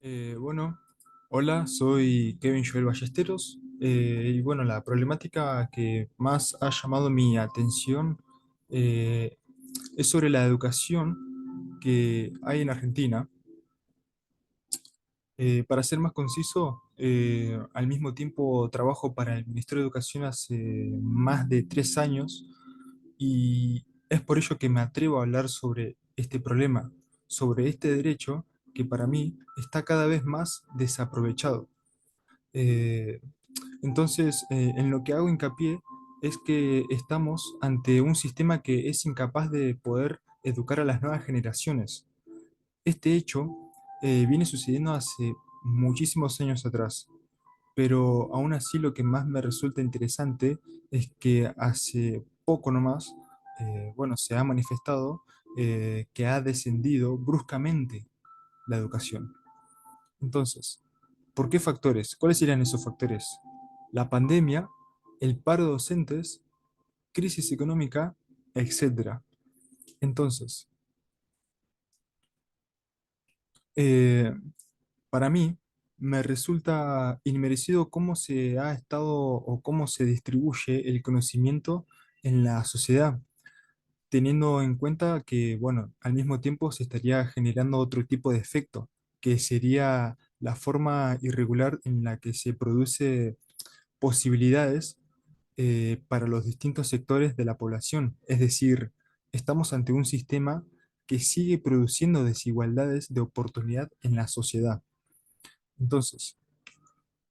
Bueno, hola, soy Kevin Joel Ballesteros. Y bueno, la problemática que más ha llamado mi atención eh, es sobre la educación que hay en Argentina. Para ser más conciso, al mismo tiempo trabajo para el Ministerio de Educación hace más de 3 años y es por ello que me atrevo a hablar sobre este problema, sobre este derecho que para mí está cada vez más desaprovechado. Eh, en lo que hago hincapié es que estamos ante un sistema que es incapaz de poder educar a las nuevas generaciones. Este hecho viene sucediendo hace muchísimos años atrás, pero aún así lo que más me resulta interesante es que hace poco nomás, bueno, se ha manifestado que ha descendido bruscamente la educación. Entonces, ¿por qué factores? ¿Cuáles serían esos factores? La pandemia, el paro de docentes, crisis económica, etcétera. Entonces, eh, para mí, me resulta inmerecido cómo se ha estado o cómo se distribuye el conocimiento en la sociedad, teniendo en cuenta que, bueno, al mismo tiempo se estaría generando otro tipo de efecto, que sería la forma irregular en la que se produce posibilidades para los distintos sectores de la población. Es decir, estamos ante un sistema que sigue produciendo desigualdades de oportunidad en la sociedad. Entonces,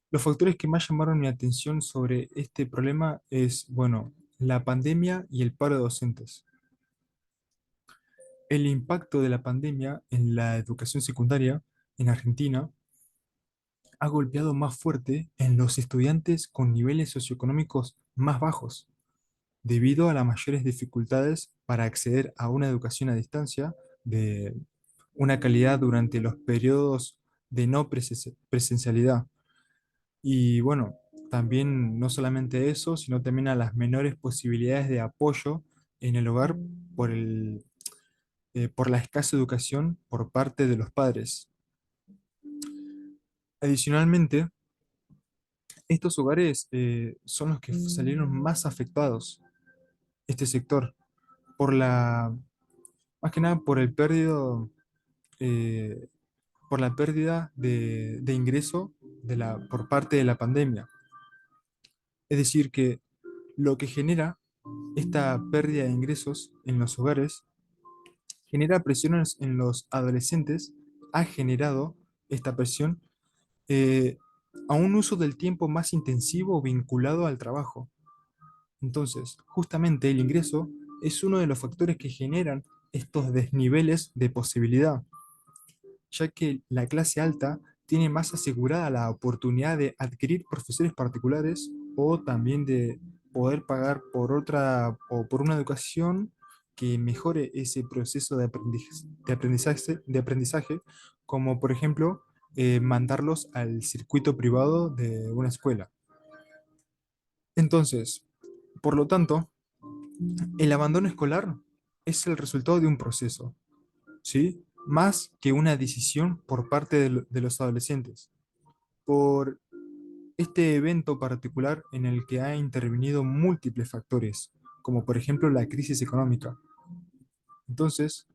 los factores que más llamaron mi atención sobre este problema es, bueno, la pandemia y el paro de docentes. El impacto de la pandemia en la educación secundaria en Argentina ha golpeado más fuerte en los estudiantes con niveles socioeconómicos más bajos, debido a las mayores dificultades para acceder a una educación a distancia de una calidad durante los periodos de no presencialidad. Y bueno, también no solamente eso, sino también a las menores posibilidades de apoyo en el hogar por por la escasa educación por parte de los padres. Adicionalmente, estos hogares son los que salieron más afectados, este sector, por más que nada eh, por la pérdida de ingreso por parte de la pandemia. Es decir, que lo que genera esta pérdida de ingresos en los hogares genera presiones en los adolescentes, ha generado esta presión eh, a un uso del tiempo más intensivo vinculado al trabajo. Entonces, justamente el ingreso es uno de los factores que generan estos desniveles de posibilidad, ya que la clase alta tiene más asegurada la oportunidad de adquirir profesores particulares o también de poder pagar por otra o por una educación que mejore ese proceso de aprendizaje, como por ejemplo mandarlos al circuito privado de una escuela. Entonces, por lo tanto, el abandono escolar es el resultado de un proceso, ¿sí? Más que una decisión por parte de los adolescentes, por este evento particular en el que ha intervenido múltiples factores, como por ejemplo la crisis económica. Entonces,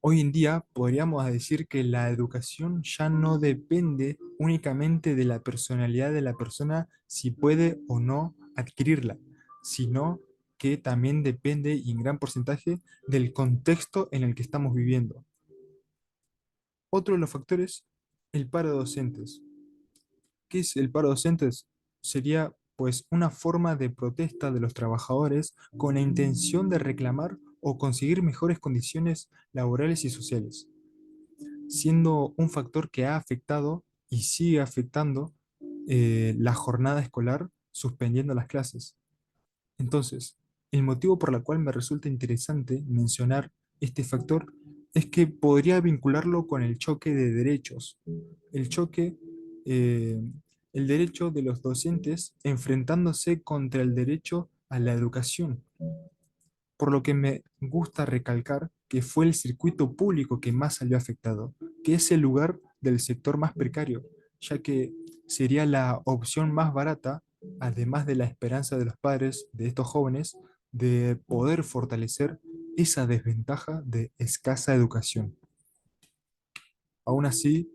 hoy en día podríamos decir que la educación ya no depende únicamente de la personalidad de la persona si puede o no adquirirla, sino que también depende y en gran porcentaje del contexto en el que estamos viviendo. Otro de los factores, el paro de docentes. ¿Qué es el paro de docentes? Sería pues una forma de protesta de los trabajadores con la intención de reclamar o conseguir mejores condiciones laborales y sociales, siendo un factor que ha afectado y sigue afectando la jornada escolar suspendiendo las clases. Entonces, el motivo por el cual me resulta interesante mencionar este factor es que podría vincularlo con el choque de derechos, el choque, eh, el derecho de los docentes enfrentándose contra el derecho a la educación, por lo que me gusta recalcar que fue el circuito público que más salió afectado, que es el lugar del sector más precario, ya que sería la opción más barata, además de la esperanza de los padres de estos jóvenes, de poder fortalecer esa desventaja de escasa educación. Aún así,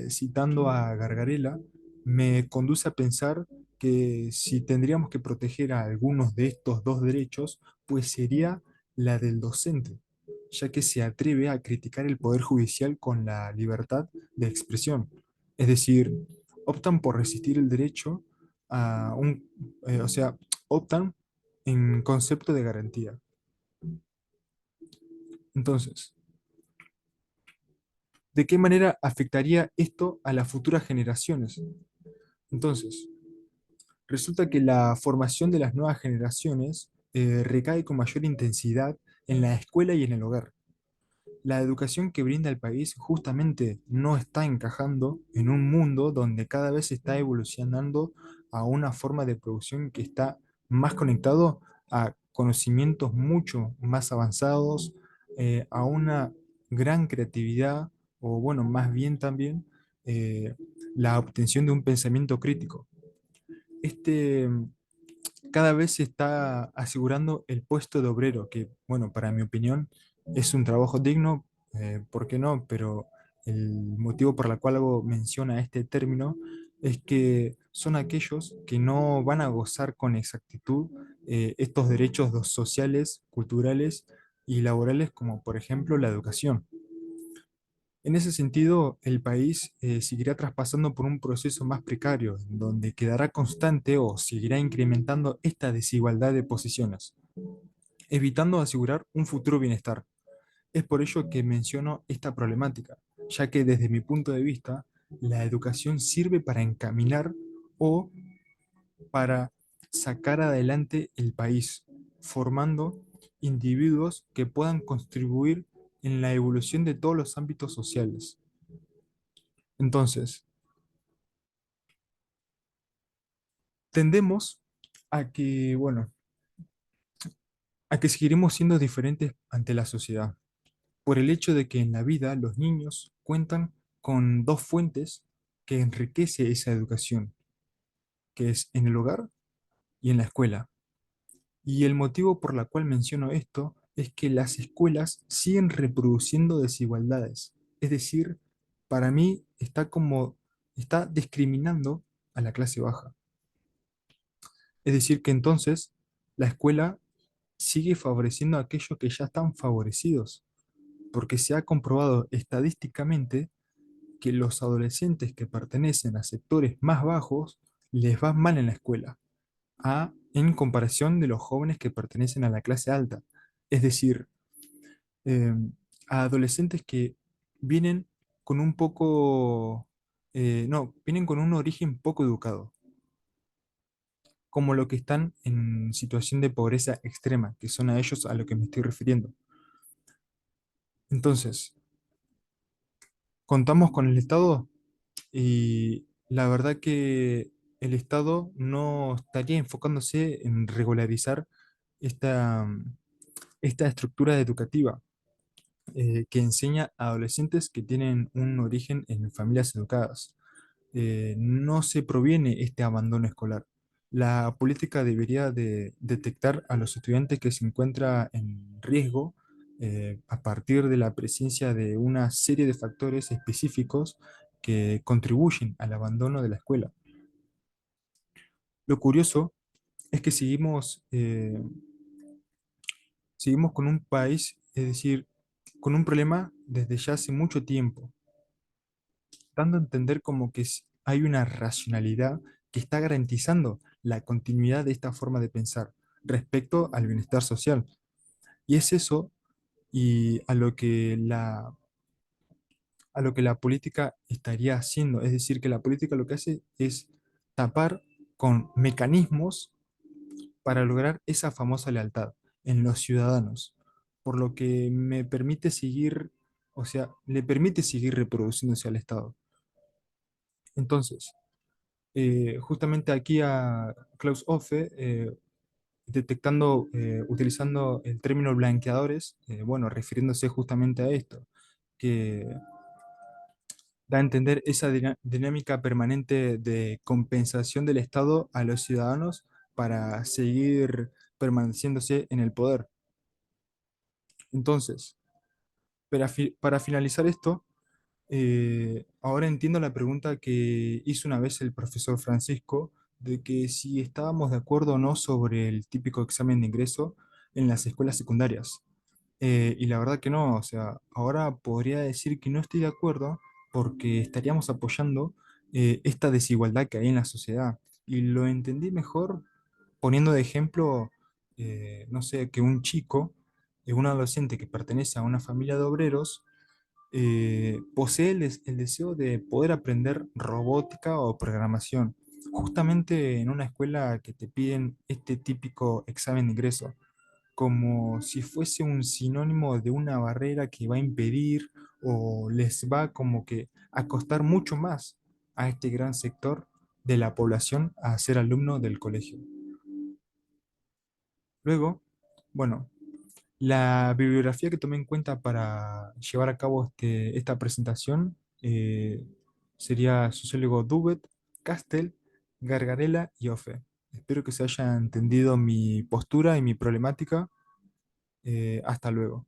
citando a Gargarella, me conduce a pensar que si tendríamos que proteger a algunos de estos dos derechos, pues sería la del docente, ya que se atreve a criticar el poder judicial con la libertad de expresión. Es decir, optan por resistir el derecho a o sea, optan en concepto de garantía. Entonces, ¿de qué manera afectaría esto a las futuras generaciones? Entonces, resulta que la formación de las nuevas generaciones recae con mayor intensidad en la escuela y en el hogar. La educación que brinda el país justamente no está encajando en un mundo donde cada vez se está evolucionando a una forma de producción que está más conectado a conocimientos mucho más avanzados, a una gran creatividad, o bueno, más bien también la obtención de un pensamiento crítico. Este cada vez se está asegurando el puesto de obrero, que, bueno, para mi opinión es un trabajo digno, ¿por qué no? Pero el motivo por el cual hago mención a este término es que son aquellos que no van a gozar con exactitud estos derechos sociales, culturales y laborales, como por ejemplo la educación. En ese sentido, el país seguirá traspasando por un proceso más precario, donde quedará constante o seguirá incrementando esta desigualdad de posiciones, evitando asegurar un futuro bienestar. Es por ello que menciono esta problemática, ya que desde mi punto de vista, la educación sirve para encaminar o para sacar adelante el país, formando individuos que puedan contribuir en la evolución de todos los ámbitos sociales. Entonces, tendemos a que, bueno, a que seguiremos siendo diferentes ante la sociedad, por el hecho de que en la vida los niños cuentan con dos fuentes que enriquece esa educación, que es en el hogar y en la escuela. Y el motivo por la cual menciono esto es que las escuelas siguen reproduciendo desigualdades. Es decir, para mí está discriminando a la clase baja. Es decir, que entonces la escuela sigue favoreciendo a aquellos que ya están favorecidos, porque se ha comprobado estadísticamente que los adolescentes que pertenecen a sectores más bajos les va mal en la escuela, en comparación de los jóvenes que pertenecen a la clase alta. Es decir, eh, a adolescentes que vienen con un poco, no, vienen con un origen poco educado, como lo que están en situación de pobreza extrema, que son a ellos a lo que me estoy refiriendo. Entonces, contamos con el Estado y la verdad que el Estado no estaría enfocándose en regularizar esta, esta estructura educativa que enseña a adolescentes que tienen un origen en familias educadas. No se proviene este abandono escolar. La política debería de detectar a los estudiantes que se encuentran en riesgo a partir de la presencia de una serie de factores específicos que contribuyen al abandono de la escuela. Lo curioso es que seguimos con un país, es decir, con un problema desde ya hace mucho tiempo, dando a entender como que hay una racionalidad que está garantizando la continuidad de esta forma de pensar respecto al bienestar social. Y es eso y a lo que la política estaría haciendo. Es decir, que la política lo que hace es tapar con mecanismos para lograr esa famosa lealtad en los ciudadanos, por lo que me permite seguir, o sea, le permite seguir reproduciéndose al Estado. Entonces, justamente aquí a Klaus Hoffe, utilizando el término blanqueadores, bueno, refiriéndose justamente a esto, que Da a entender esa dinámica permanente de compensación del Estado a los ciudadanos para seguir permaneciéndose en el poder. Entonces, para finalizar esto, ahora entiendo la pregunta que hizo una vez el profesor Francisco de que si estábamos de acuerdo o no sobre el típico examen de ingreso en las escuelas secundarias. Y la verdad que no, o sea, ahora podría decir que no estoy de acuerdo porque estaríamos apoyando esta desigualdad que hay en la sociedad. Y lo entendí mejor poniendo de ejemplo, no sé, que un chico, un adolescente que pertenece a una familia de obreros, posee el deseo de poder aprender robótica o programación, justamente en una escuela que te piden este típico examen de ingreso, como si fuese un sinónimo de una barrera que va a impedir o les va como que a costar mucho más a este gran sector de la población a ser alumno del colegio. Luego, bueno, la bibliografía que tomé en cuenta para llevar a cabo esta presentación sería sociólogo Duvet, Castell, Gargarella y Offe. Espero que se haya entendido mi postura y mi problemática. Hasta luego.